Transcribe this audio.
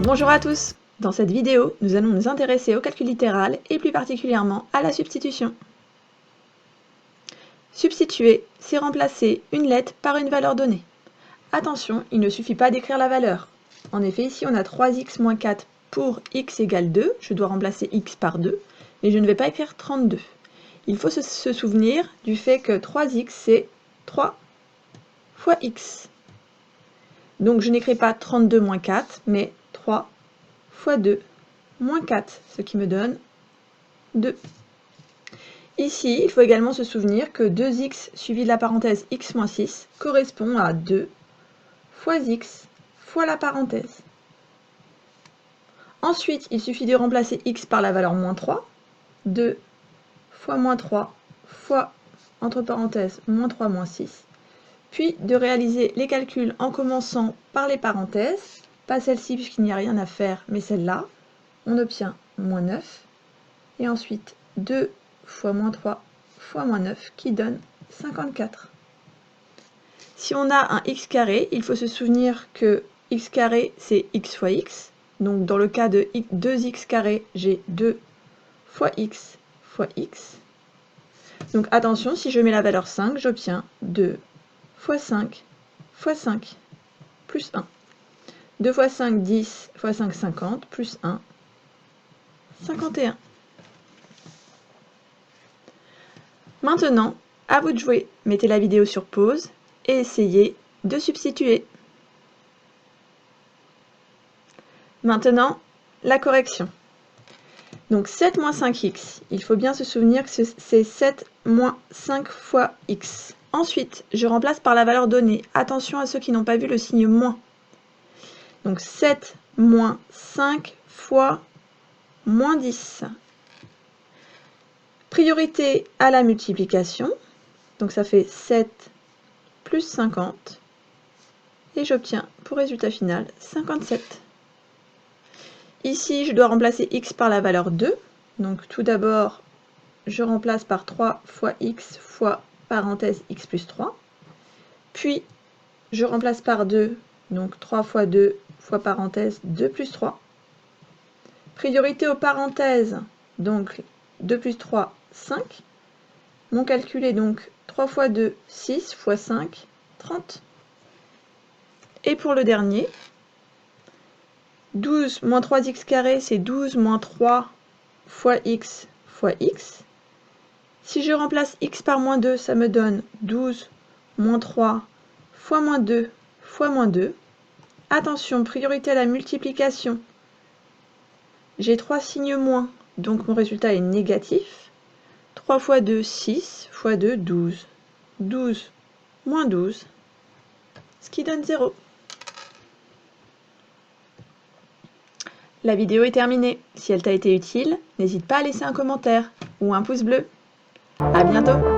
Bonjour à tous! Dans cette vidéo, nous allons nous intéresser au calcul littéral et plus particulièrement à la substitution. Substituer, c'est remplacer une lettre par une valeur donnée. Attention, il ne suffit pas d'écrire la valeur. En effet, ici on a 3x moins 4 pour x égale 2, je dois remplacer x par 2, mais je ne vais pas écrire 32. Il faut se souvenir du fait que 3x c'est 3 fois x. Donc je n'écris pas 32 moins 4, mais 3 fois 2 moins 4, ce qui me donne 2. Ici, il faut également se souvenir que 2x suivi de la parenthèse x moins 6 correspond à 2 fois x fois la parenthèse. Ensuite, il suffit de remplacer x par la valeur moins 3, 2 fois moins 3 fois, entre parenthèses, moins 3 moins 6, puis de réaliser les calculs en commençant par les parenthèses, pas celle-ci puisqu'il n'y a rien à faire, mais celle-là. On obtient moins 9, et ensuite 2 fois moins 3 fois moins 9 qui donne 54. Si on a un x carré, il faut se souvenir que x carré c'est x fois x. Donc dans le cas de 2x carré, j'ai 2 fois x fois x. Donc attention, si je mets la valeur 5, j'obtiens 2 fois 5 fois 5 plus 1. 2 fois 5, 10 fois 5, 50, plus 1, 51. Maintenant, à vous de jouer. Mettez la vidéo sur pause et essayez de substituer. Maintenant, la correction. Donc 7 moins 5x, il faut bien se souvenir que c'est 7 moins 5 fois x. Ensuite, je remplace par la valeur donnée. Attention à ceux qui n'ont pas vu le signe moins. Donc 7 moins 5 fois moins 10. Priorité à la multiplication. Donc ça fait 7 plus 50. Et j'obtiens pour résultat final 57. Ici, je dois remplacer x par la valeur 2. Donc tout d'abord, je remplace par 3 fois x fois parenthèse x plus 3. Puis, je remplace par 2, donc 3 fois 2 fois parenthèse 2 plus 3. Priorité aux parenthèses, donc 2 plus 3, 5. Mon calcul est donc 3 fois 2, 6 fois 5, 30. Et pour le dernier, 12 moins 3x carré, c'est 12 moins 3 fois x fois x. Si je remplace x par moins 2, ça me donne 12 moins 3 fois moins 2 fois moins 2. Attention, priorité à la multiplication. J'ai 3 signes moins, donc mon résultat est négatif. 3 fois 2, 6 fois 2, 12. 12 moins 12, ce qui donne 0. La vidéo est terminée. Si elle t'a été utile, n'hésite pas à laisser un commentaire ou un pouce bleu. À bientôt!